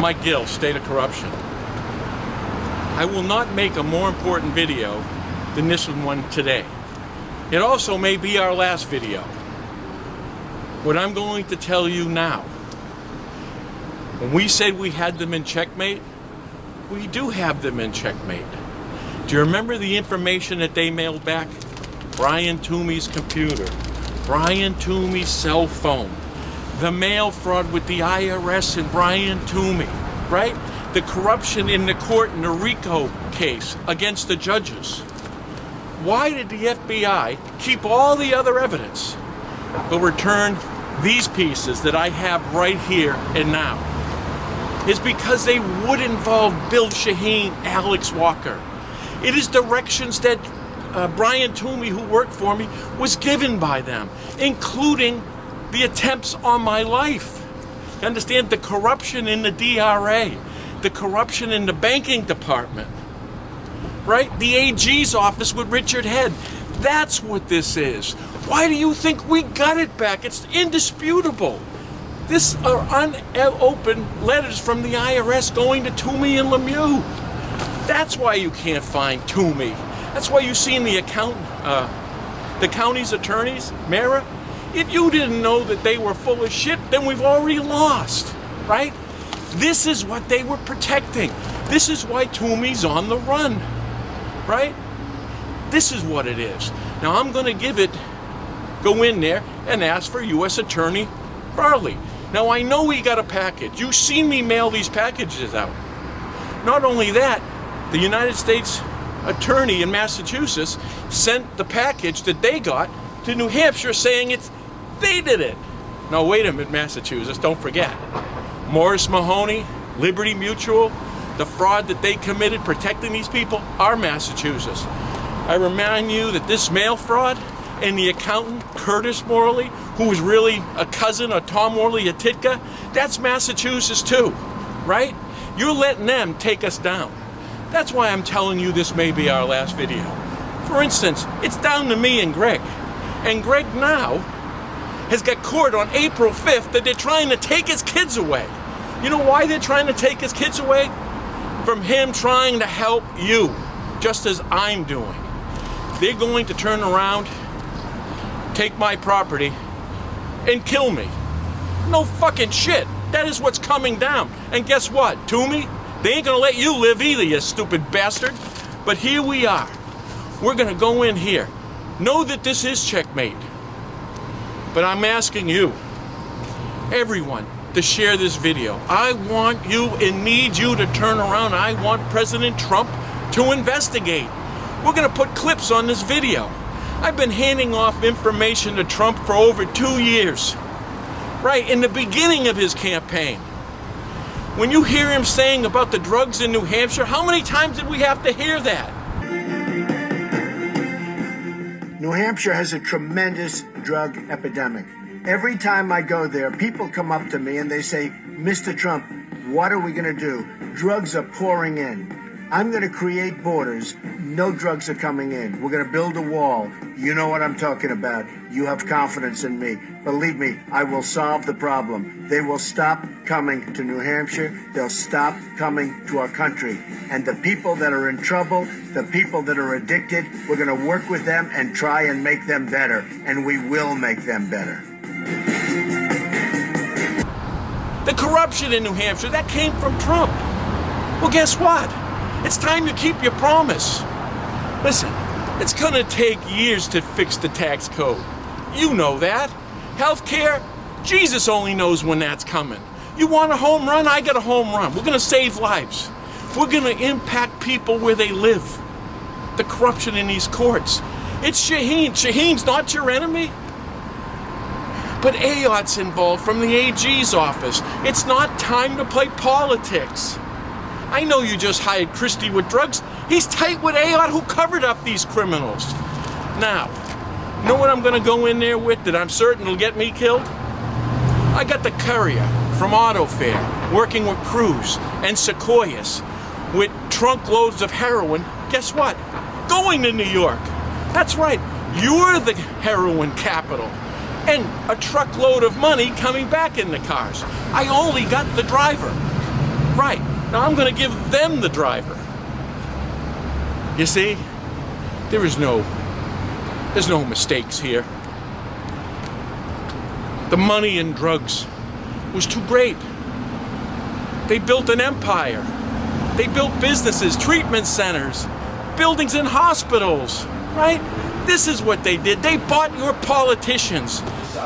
Mike Gill, State of Corruption. I will not make a more important video than this one today. It also may be our last video. What I'm going to tell you now, when we said we had them in checkmate, we do have them in checkmate. Do you remember the information that they mailed back? Brian Toomey's computer, Brian Toomey's cell phone, the mail fraud with the IRS and Brian Toomey, right? The corruption in the court in the RICO case against the judges. Why did the FBI keep all the other evidence but return these pieces that I have right here and now? It's because they would involve Bill Shaheen, Alex Walker. It is directions that Brian Toomey, who worked for me, was given by them, including the attempts on my life. You understand? The corruption in the DRA, the corruption in the banking department, right? The AG's office with Richard Head. That's what this is. Why do you think we got it back? It's indisputable. This are unopened letters from the IRS going to Toomey and Lemieux. That's why you can't find Toomey. That's why you've seen the county's attorneys, Mara. If you didn't know that they were full of shit, then we've already lost, right? This is what they were protecting. This is why Toomey's on the run, right? This is what it is. Now I'm going to go in there and ask for U.S. Attorney Farley. Now I know he got a package. You've seen me mail these packages out. Not only that, the United States Attorney in Massachusetts sent the package that they got to New Hampshire saying they did it. Now wait a minute, Massachusetts, don't forget. Morris Mahoney, Liberty Mutual, the fraud that they committed protecting these people are Massachusetts. I remind you that this mail fraud and the accountant, Curtis Morley, who was really a cousin of Tom Morley at Titka, that's Massachusetts too, right? You're letting them take us down. That's why I'm telling you this may be our last video. For instance, it's down to me and Greg. And Greg now has got court on April 5th that they're trying to take his kids away. You know why they're trying to take his kids away? From him trying to help you, just as I'm doing. They're going to turn around, take my property, and kill me. No fucking shit. That is what's coming down. And guess what, Toomey? They ain't gonna let you live either, you stupid bastard. But here we are. We're gonna go in here. Know that this is checkmate. But I'm asking you, everyone, to share this video. I want you and need you to turn around. I want President Trump to investigate. We're gonna put clips on this video. I've been handing off information to Trump for over 2 years. Right, in the beginning of his campaign. When you hear him saying about the drugs in New Hampshire, how many times did we have to hear that? New Hampshire has a tremendous drug epidemic. Every time I go there, people come up to me and they say, Mr. Trump, what are we going to do? Drugs are pouring in. I'm going to create borders. No drugs are coming in. We're going to build a wall. You know what I'm talking about. You have confidence in me. Believe me, I will solve the problem. They will stop coming to New Hampshire. They'll stop coming to our country. And the people that are in trouble, the people that are addicted, we're going to work with them and try and make them better. And we will make them better. The corruption in New Hampshire, that came from Trump. Well, guess what? It's time to keep your promise. Listen, it's gonna take years to fix the tax code. You know that. Healthcare, Jesus only knows when that's coming. You want a home run? I got a home run. We're gonna save lives. We're gonna impact people where they live. The corruption in these courts. It's Shaheen. Shaheen's not your enemy. But Ayott's involved from the AG's office. It's not time to play politics. I know you just hired Christie with drugs. He's tight with Ayotte, who covered up these criminals. Now, know what I'm gonna go in there with that I'm certain will get me killed? I got the courier from AutoFair working with Cruz and Sequoias with trunk loads of heroin. Guess what? Going to New York. That's right, you're the heroin capital. And a truckload of money coming back in the cars. I only got the driver. Right. Now I'm going to give them the driver. You see, there's no mistakes here. The money in drugs was too great. They built an empire. They built businesses, treatment centers, buildings and hospitals, right? This is what they did. They bought your politicians.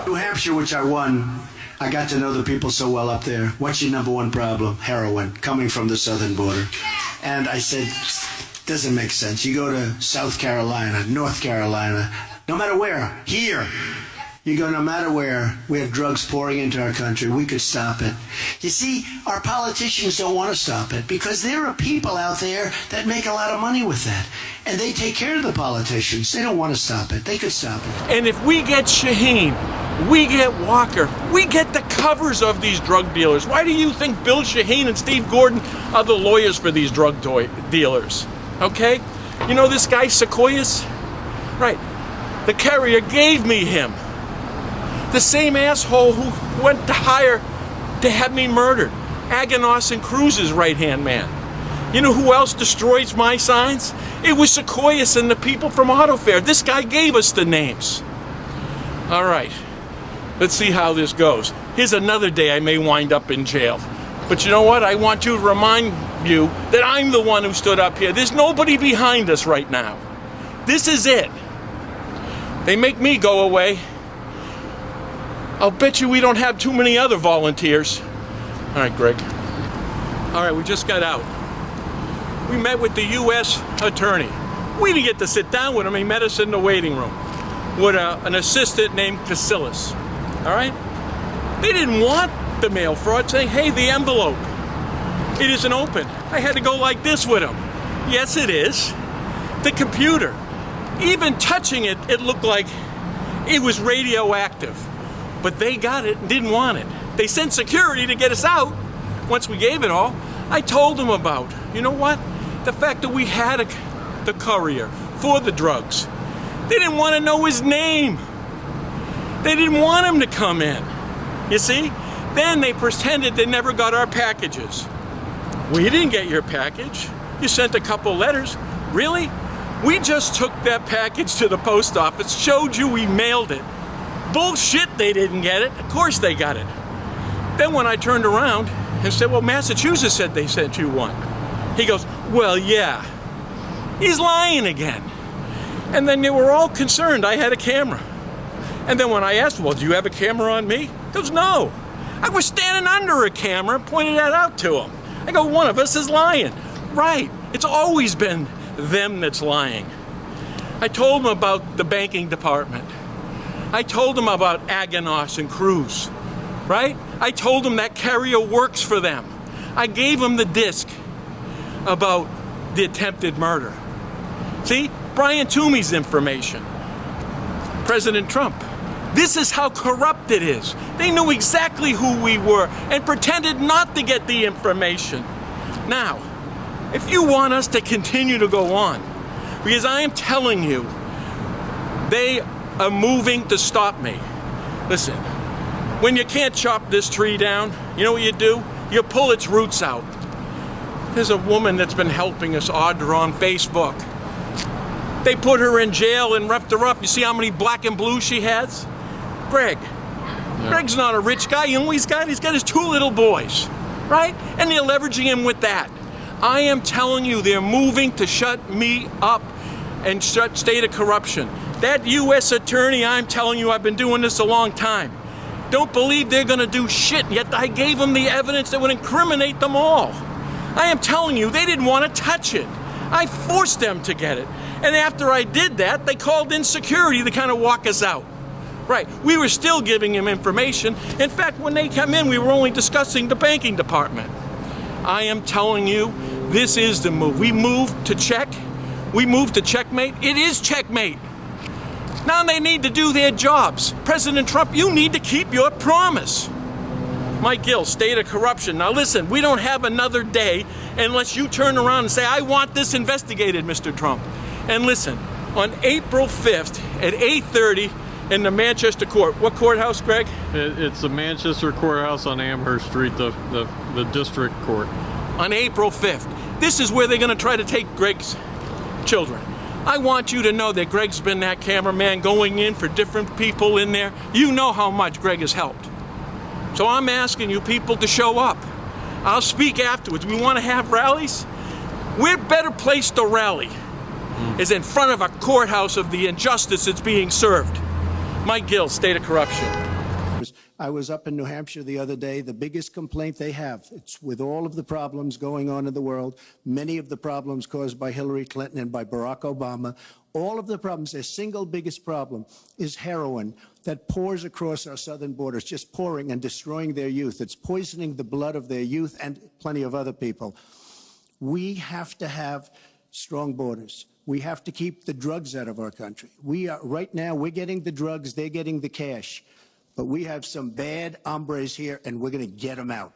New Hampshire, which I won, I got to know the people so well up there. What's your number one problem? Heroin, coming from the southern border. And I said, doesn't make sense. You go to South Carolina, North Carolina, no matter where, here. You go, no matter where, we have drugs pouring into our country. We could stop it. You see, our politicians don't want to stop it because there are people out there that make a lot of money with that. And they take care of the politicians. They don't want to stop it. They could stop it. And if we get Shaheen, we get Walker, we get the covers of these drug dealers. Why do you think Bill Shaheen and Steve Gordon are the lawyers for these drug dealers? Okay? You know this guy, Sequoias? Right. The carrier gave me him. The same asshole who went to hire to have me murdered. Aganos and Cruz's right-hand man. You know who else destroys my signs? It was Sequoias and the people from AutoFair. This guy gave us the names. All right. Let's see how this goes. Here's another day I may wind up in jail. But you know what? I want you to remind you that I'm the one who stood up here. There's nobody behind us right now. This is it. They make me go away. I'll bet you we don't have too many other volunteers. All right, Greg. All right, we just got out. We met with the U.S. attorney. We didn't get to sit down with him. He met us in the waiting room with an assistant named Casillas. All right? They didn't want the mail fraud, saying, hey, the envelope. It isn't open. I had to go like this with him. Yes, it is. The computer. Even touching it, it looked like it was radioactive. But they got it and didn't want it. They sent security to get us out. Once we gave it all, I told them about, you know what? The fact that we had the courier for the drugs. They didn't want to know his name. They didn't want him to come in. You see? Then they pretended they never got our packages. We didn't get your package. You sent a couple letters. Really? We just took that package to the post office, showed you we mailed it. Bullshit, they didn't get it. Of course they got it. Then when I turned around and said, well, Massachusetts said they sent you one. He goes, well, yeah. He's lying again. And then they were all concerned I had a camera. And then when I asked, well, do you have a camera on me? He goes, no. I was standing under a camera and pointed that out to him. I go, one of us is lying. Right. It's always been them that's lying. I told him about the banking department. I told him about Aganos and Cruz, right? I told him that carrier works for them. I gave him the disc about the attempted murder. See, Brian Toomey's information. President Trump. This is how corrupt it is. They knew exactly who we were and pretended not to get the information. Now, if you want us to continue to go on, because I am telling you, they are moving to stop me. Listen, when you can't chop this tree down, you know what you do? You pull its roots out. There's a woman that's been helping us, Audra, on Facebook. They put her in jail and roughed her up. You see how many black and blue she has? Greg. Yeah. Greg's not a rich guy. You know what he's got? He's got his 2 little boys, right? And they're leveraging him with that. I am telling you, they're moving to shut me up and shut state of corruption. That U.S. attorney, I'm telling you, I've been doing this a long time. Don't believe they're going to do shit, yet I gave them the evidence that would incriminate them all. I am telling you, they didn't want to touch it. I forced them to get it. And after I did that, they called in security to kind of walk us out. Right, we were still giving them information. In fact, when they come in, we were only discussing the banking department. I am telling you, this is the move. We moved to check. We moved to checkmate. It is checkmate. Now they need to do their jobs. President Trump, you need to keep your promise. Mike Gill, state of corruption. Now listen, we don't have another day unless you turn around and say, I want this investigated, Mr. Trump. And listen, on April 5th at 8:30 in the Manchester court. What courthouse, Greg? It's the Manchester courthouse on Amherst Street, the district court. on April 5th. This is where they're going to try to take Greg's children. I want you to know that Greg's been that cameraman going in for different people in there. You know how much Greg has helped. So I'm asking you people to show up. I'll speak afterwards. We want to have rallies. We're better placed to rally is in front of a courthouse of the injustice that's being served. Mike Gill, State of Corruption. I was up in New Hampshire the other day. The biggest complaint they have, it's with all of the problems going on in the world, many of the problems caused by Hillary Clinton and by Barack Obama, all of the problems, their single biggest problem is heroin that pours across our southern borders, just pouring and destroying their youth. It's poisoning the blood of their youth and plenty of other people. We have to have strong borders. We have to keep the drugs out of our country. Right now, we're getting the drugs, they're getting the cash. But we have some bad hombres here, and we're going to get them out.